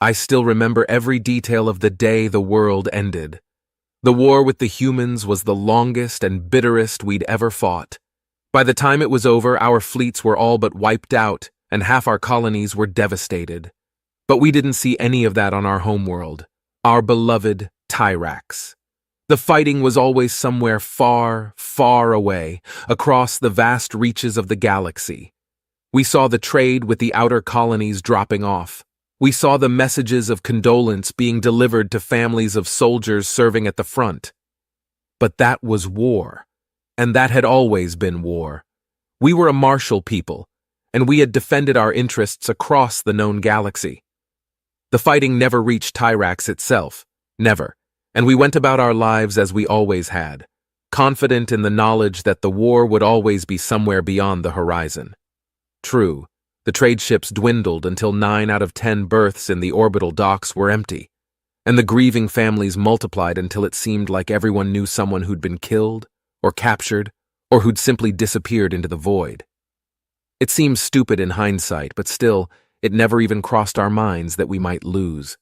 I still remember every detail of the day the world ended. The war with the humans was the longest and bitterest we'd ever fought. By the time it was over, our fleets were all but wiped out, and half our colonies were devastated. But we didn't see any of that on our homeworld, our beloved Tyrax. The fighting was always somewhere far, far away, across the vast reaches of the galaxy. We saw the trade with the outer colonies dropping off. We saw the messages of condolence being delivered to families of soldiers serving at the front. But that was war, and that had always been war. We were a martial people, and we had defended our interests across the known galaxy. The fighting never reached Tyrax itself, never, and we went about our lives as we always had, confident in the knowledge that the war would always be somewhere beyond the horizon. True, the trade ships dwindled until 9 out of 10 berths in the orbital docks were empty, and the grieving families multiplied until it seemed like everyone knew someone who'd been killed, or captured, or who'd simply disappeared into the void. It seems stupid in hindsight, but still, it never even crossed our minds that we might lose.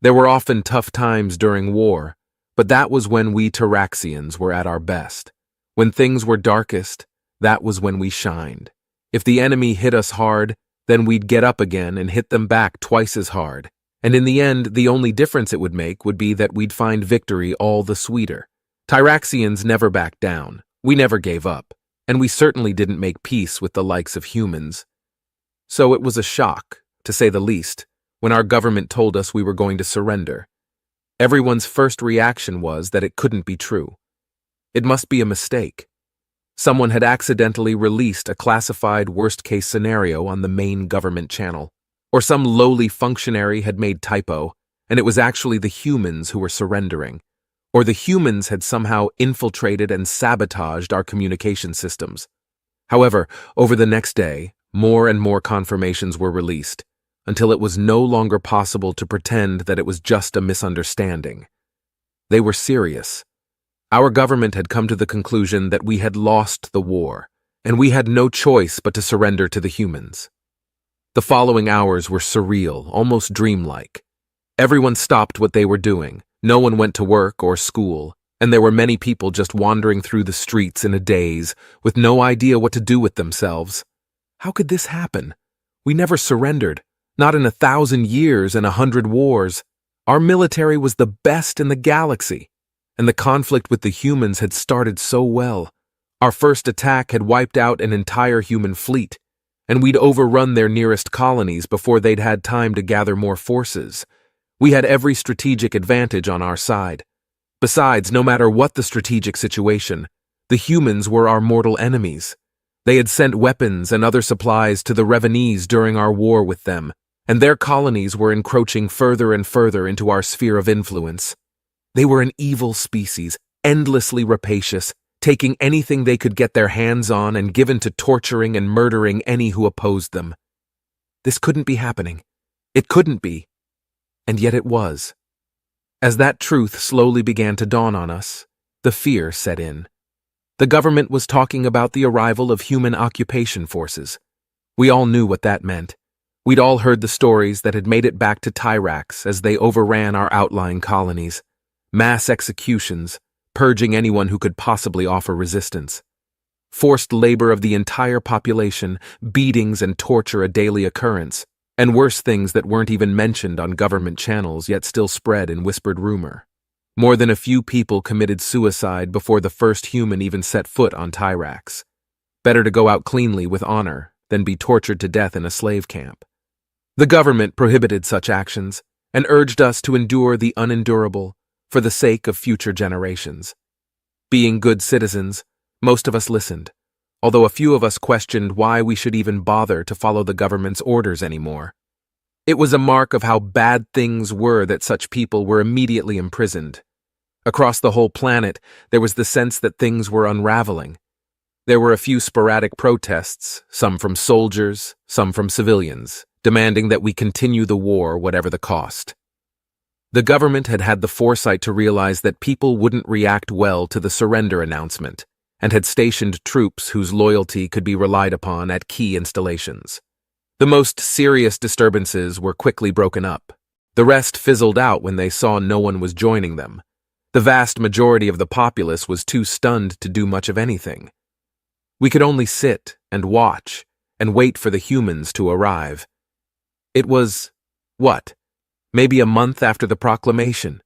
There were often tough times during war, but that was when we Tyraxians were at our best. When things were darkest, that was when we shined. If the enemy hit us hard, then we'd get up again and hit them back twice as hard. And in the end, the only difference it would make would be that we'd find victory all the sweeter. Tyraxians never backed down. We never gave up. And we certainly didn't make peace with the likes of humans. So it was a shock, to say the least, when our government told us we were going to surrender. Everyone's first reaction was that it couldn't be true. It must be a mistake. Someone had accidentally released a classified worst-case scenario on the main government channel, or some lowly functionary had made typo, and it was actually the humans who were surrendering, or the humans had somehow infiltrated and sabotaged our communication systems. However, over the next day, more and more confirmations were released, until it was no longer possible to pretend that it was just a misunderstanding. They were serious. Our government had come to the conclusion that we had lost the war, and we had no choice but to surrender to the humans. The following hours were surreal, almost dreamlike. Everyone stopped what they were doing. No one went to work or school, and there were many people just wandering through the streets in a daze, with no idea what to do with themselves. How could this happen? We never surrendered, not in 1,000 years and 100 wars. Our military was the best in the galaxy, and the conflict with the humans had started so well. Our first attack had wiped out an entire human fleet, and we'd overrun their nearest colonies before they'd had time to gather more forces. We had every strategic advantage on our side. Besides, no matter what the strategic situation, the humans were our mortal enemies. They had sent weapons and other supplies to the Revenese during our war with them, and their colonies were encroaching further and further into our sphere of influence. They were an evil species, endlessly rapacious, taking anything they could get their hands on and given to torturing and murdering any who opposed them. This couldn't be happening. It couldn't be. And yet it was. As that truth slowly began to dawn on us, the fear set in. The government was talking about the arrival of human occupation forces. We all knew what that meant. We'd all heard the stories that had made it back to Tyrax as they overran our outlying colonies. Mass executions, purging anyone who could possibly offer resistance. Forced labor of the entire population, beatings and torture a daily occurrence, and worse things that weren't even mentioned on government channels yet still spread in whispered rumor. More than a few people committed suicide before the first human even set foot on Tyrax. Better to go out cleanly with honor than be tortured to death in a slave camp. The government prohibited such actions and urged us to endure the unendurable for the sake of future generations. Being good citizens, most of us listened, although a few of us questioned why we should even bother to follow the government's orders anymore. It was a mark of how bad things were that such people were immediately imprisoned. Across the whole planet, there was the sense that things were unraveling. There were a few sporadic protests, some from soldiers, some from civilians, demanding that we continue the war whatever the cost. The government had had the foresight to realize that people wouldn't react well to the surrender announcement, and had stationed troops whose loyalty could be relied upon at key installations. The most serious disturbances were quickly broken up. The rest fizzled out when they saw no one was joining them. The vast majority of the populace was too stunned to do much of anything. We could only sit and watch and wait for the humans to arrive. It was, what, maybe a month after the proclamation,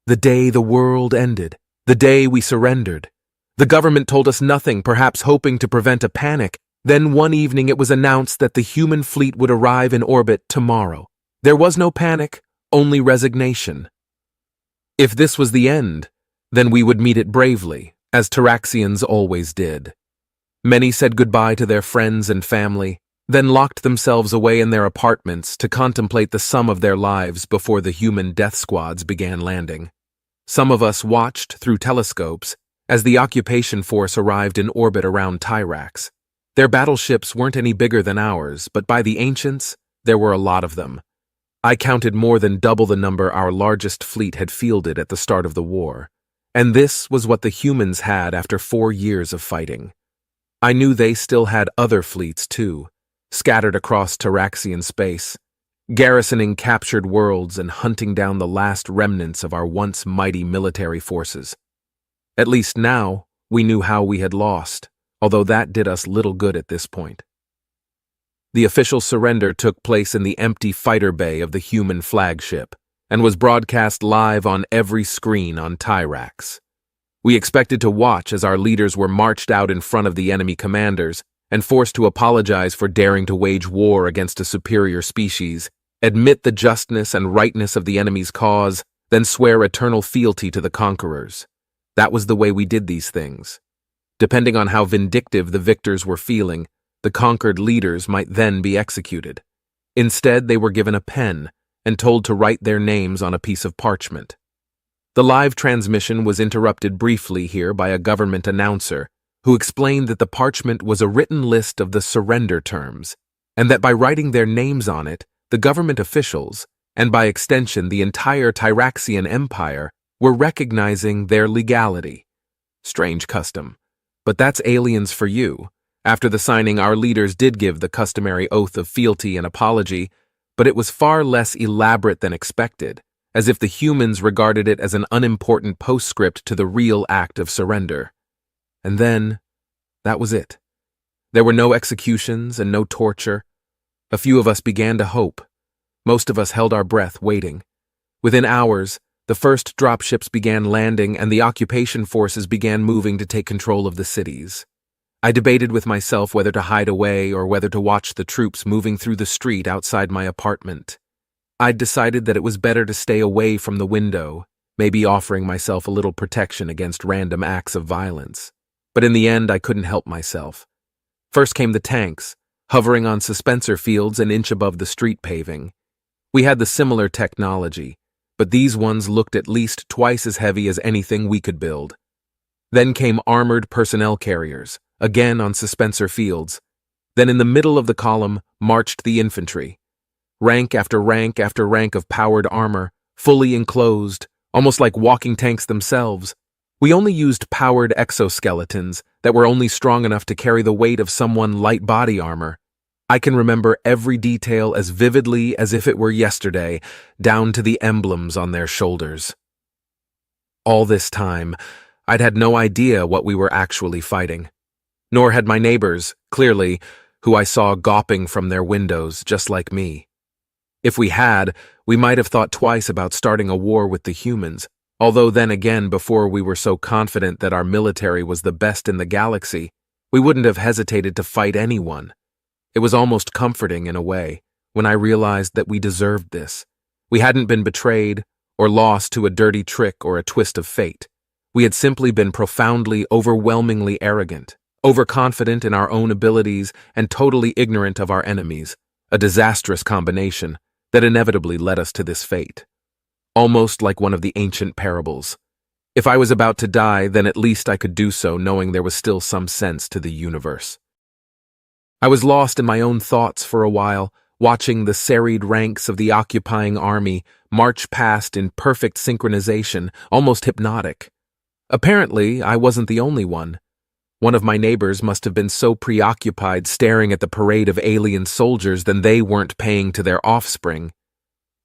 the day the world ended, the day we surrendered. The government told us nothing, perhaps hoping to prevent a panic. Then one evening it was announced that the human fleet would arrive in orbit tomorrow. There was no panic, only resignation. If this was the end, then we would meet it bravely, as Taraxians always did. Many said goodbye to their friends and family, then locked themselves away in their apartments to contemplate the sum of their lives before the human death squads began landing. Some of us watched through telescopes as the occupation force arrived in orbit around Tyrax. Their battleships weren't any bigger than ours, but by the ancients, there were a lot of them. I counted more than double the number our largest fleet had fielded at the start of the war, and this was what the humans had after 4 years of fighting. I knew they still had other fleets too, scattered across Tyraxian space, garrisoning captured worlds and hunting down the last remnants of our once mighty military forces. At least now, we knew how we had lost, although that did us little good at this point. The official surrender took place in the empty fighter bay of the human flagship, and was broadcast live on every screen on Tyrax. We expected to watch as our leaders were marched out in front of the enemy commanders and forced to apologize for daring to wage war against a superior species, admit the justness and rightness of the enemy's cause, then swear eternal fealty to the conquerors. That was the way we did these things. Depending on how vindictive the victors were feeling, the conquered leaders might then be executed. Instead, they were given a pen and told to write their names on a piece of parchment. The live transmission was interrupted briefly here by a government announcer who explained that the parchment was a written list of the surrender terms, and that by writing their names on it, the government officials, and by extension the entire Tyraxian Empire, were recognizing their legality. Strange custom. But that's aliens for you. After the signing, our leaders did give the customary oath of fealty and apology, but it was far less elaborate than expected, as if the humans regarded it as an unimportant postscript to the real act of surrender. And then, that was it. There were no executions and no torture. A few of us began to hope. Most of us held our breath, waiting. Within hours, the first dropships began landing and the occupation forces began moving to take control of the cities. I debated with myself whether to hide away or whether to watch the troops moving through the street outside my apartment. I'd decided that it was better to stay away from the window, maybe offering myself a little protection against random acts of violence. But in the end, I couldn't help myself. First came the tanks, hovering on suspensor fields an inch above the street paving. We had the similar technology, but these ones looked at least twice as heavy as anything we could build. Then came armored personnel carriers, again on suspensor fields. Then in the middle of the column marched the infantry. Rank after rank after rank of powered armor, fully enclosed, almost like walking tanks themselves. We only used powered exoskeletons that were only strong enough to carry the weight of someone light body armor. I can remember every detail as vividly as if it were yesterday, down to the emblems on their shoulders. All this time, I'd had no idea what we were actually fighting. Nor had my neighbors, clearly, who I saw gawping from their windows just like me. If we had, we might have thought twice about starting a war with the humans, although then again, before we were so confident that our military was the best in the galaxy, we wouldn't have hesitated to fight anyone. It was almost comforting in a way, when I realized that we deserved this. We hadn't been betrayed, or lost to a dirty trick or a twist of fate. We had simply been profoundly, overwhelmingly arrogant, overconfident in our own abilities, and totally ignorant of our enemies, a disastrous combination that inevitably led us to this fate. Almost like one of the ancient parables. If I was about to die, then at least I could do so knowing there was still some sense to the universe. I was lost in my own thoughts for a while, watching the serried ranks of the occupying army march past in perfect synchronization, almost hypnotic. Apparently, I wasn't the only one. One of my neighbors must have been so preoccupied staring at the parade of alien soldiers that they weren't paying to their offspring.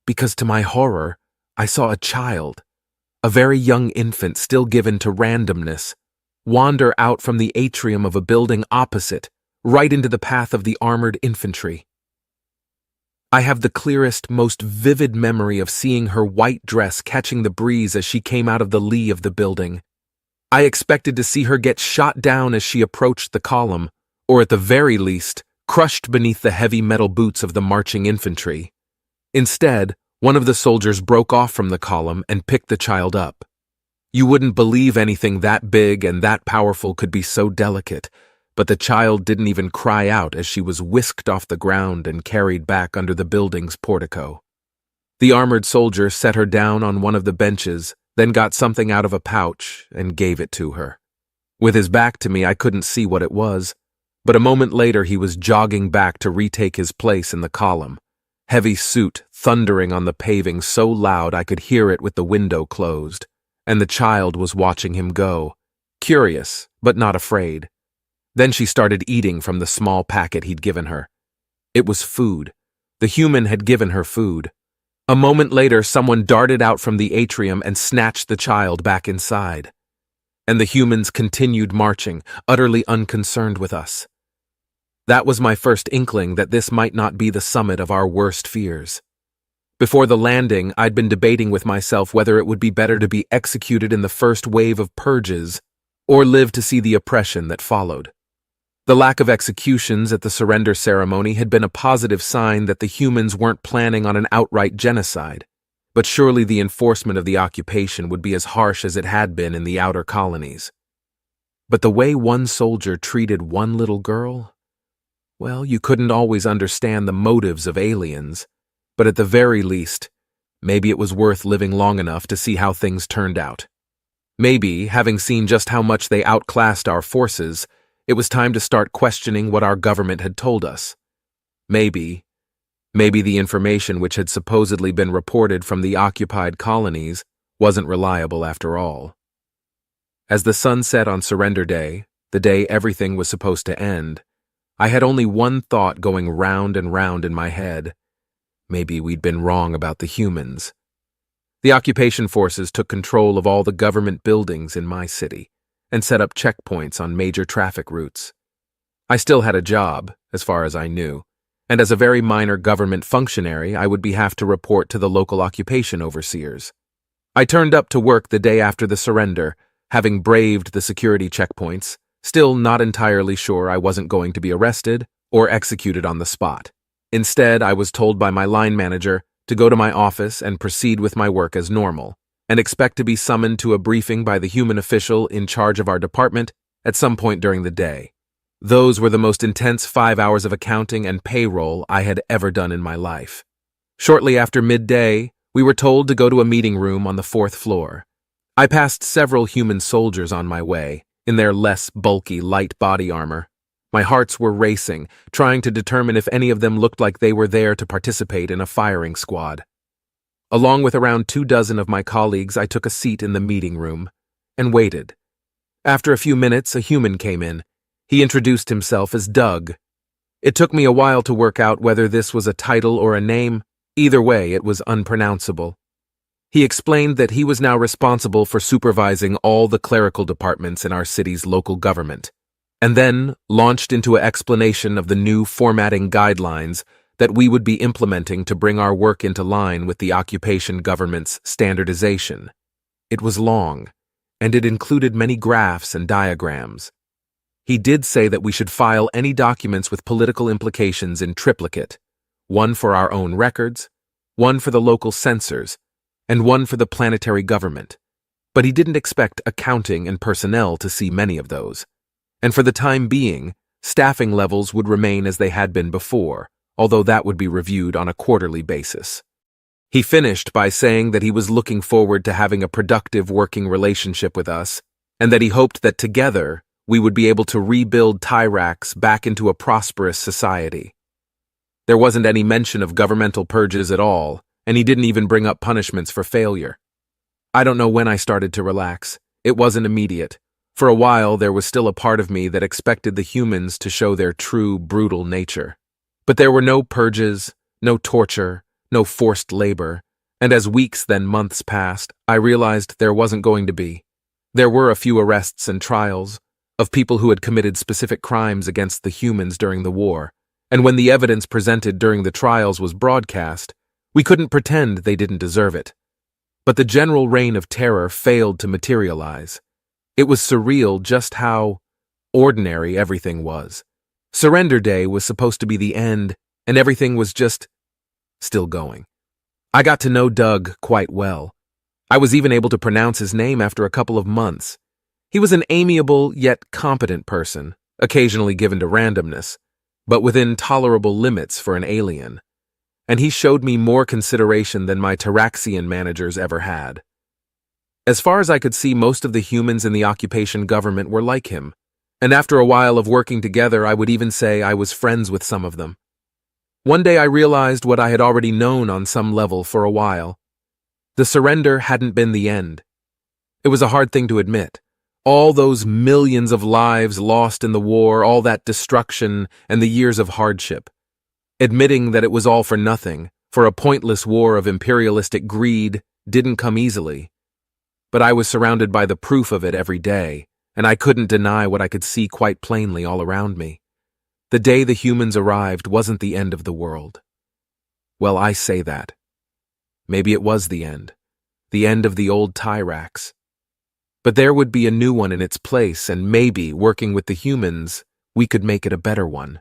because to my horror, I saw a child, a very young infant still given to randomness, wander out from the atrium of a building opposite, right into the path of the armored infantry. I have the clearest, most vivid memory of seeing her white dress catching the breeze as she came out of the lee of the building. I expected to see her get shot down as she approached the column, or at the very least, crushed beneath the heavy metal boots of the marching infantry. Instead, one of the soldiers broke off from the column and picked the child up. You wouldn't believe anything that big and that powerful could be so delicate, but the child didn't even cry out as she was whisked off the ground and carried back under the building's portico. The armored soldier set her down on one of the benches, then got something out of a pouch and gave it to her. With his back to me, I couldn't see what it was, but a moment later he was jogging back to retake his place in the column, heavy suit thundering on the paving so loud I could hear it with the window closed, and the child was watching him go, curious but not afraid. Then she started eating from the small packet he'd given her. It was food. The human had given her food. A moment later, someone darted out from the atrium and snatched the child back inside. And the humans continued marching, utterly unconcerned with us. That was my first inkling that this might not be the summit of our worst fears. Before the landing, I'd been debating with myself whether it would be better to be executed in the first wave of purges or live to see the oppression that followed. The lack of executions at the surrender ceremony had been a positive sign that the humans weren't planning on an outright genocide, but surely the enforcement of the occupation would be as harsh as it had been in the outer colonies. But the way one soldier treated one little girl, well, you couldn't always understand the motives of aliens, but at the very least, maybe it was worth living long enough to see how things turned out. Maybe, having seen just how much they outclassed our forces, it was time to start questioning what our government had told us. Maybe the information which had supposedly been reported from the occupied colonies wasn't reliable after all. As the sun set on Surrender Day, the day everything was supposed to end, I had only one thought going round and round in my head. Maybe we'd been wrong about the humans. The occupation forces took control of all the government buildings in my city and set up checkpoints on major traffic routes. I still had a job, as far as I knew, and as a very minor government functionary, I would have to report to the local occupation overseers. I turned up to work the day after the surrender, having braved the security checkpoints, still not entirely sure I wasn't going to be arrested or executed on the spot. Instead, I was told by my line manager to go to my office and proceed with my work as normal, and expect to be summoned to a briefing by the human official in charge of our department at some point during the day. Those were the most intense 5 hours of accounting and payroll I had ever done in my life. Shortly after midday, we were told to go to a meeting room on the 4th floor. I passed several human soldiers on my way, in their less bulky light body armor. My hearts were racing, trying to determine if any of them looked like they were there to participate in a firing squad. Along with around 24 of my colleagues, I took a seat in the meeting room and waited. After a few minutes, a human came in. He introduced himself as Doug. It took me a while to work out whether this was a title or a name. Either way, it was unpronounceable. He explained that he was now responsible for supervising all the clerical departments in our city's local government, and then launched into an explanation of the new formatting guidelines that we would be implementing to bring our work into line with the occupation government's standardization. It was long, and it included many graphs and diagrams. He did say that we should file any documents with political implications in triplicate, one for our own records, one for the local censors, and one for the planetary government. But he didn't expect accounting and personnel to see many of those. And for the time being, staffing levels would remain as they had been before, although that would be reviewed on a quarterly basis. He finished by saying that he was looking forward to having a productive working relationship with us, and that he hoped that together we would be able to rebuild Tyrax back into a prosperous society. There wasn't any mention of governmental purges at all, and he didn't even bring up punishments for failure. I don't know when I started to relax. It wasn't immediate. For a while, there was still a part of me that expected the humans to show their true, brutal nature. But there were no purges, no torture, no forced labor, and as weeks then months passed, I realized there wasn't going to be. There were a few arrests and trials of people who had committed specific crimes against the humans during the war, and when the evidence presented during the trials was broadcast, we couldn't pretend they didn't deserve it. But the general reign of terror failed to materialize. It was surreal just how ordinary everything was. Surrender Day was supposed to be the end, and everything was just still going. I got to know Doug quite well. I was even able to pronounce his name after a couple of months. He was an amiable yet competent person, occasionally given to randomness, but within tolerable limits for an alien. And he showed me more consideration than my Taraxian managers ever had. As far as I could see, most of the humans in the occupation government were like him, and after a while of working together, I would even say I was friends with some of them. One day I realized what I had already known on some level for a while. The surrender hadn't been the end. It was a hard thing to admit. All those millions of lives lost in the war, all that destruction, and the years of hardship. Admitting that it was all for nothing, for a pointless war of imperialistic greed, didn't come easily. But I was surrounded by the proof of it every day, and I couldn't deny what I could see quite plainly all around me. The day the humans arrived wasn't the end of the world. Well, I say that. Maybe it was the end of the old Tyrax. But there would be a new one in its place, and maybe, working with the humans, we could make it a better one.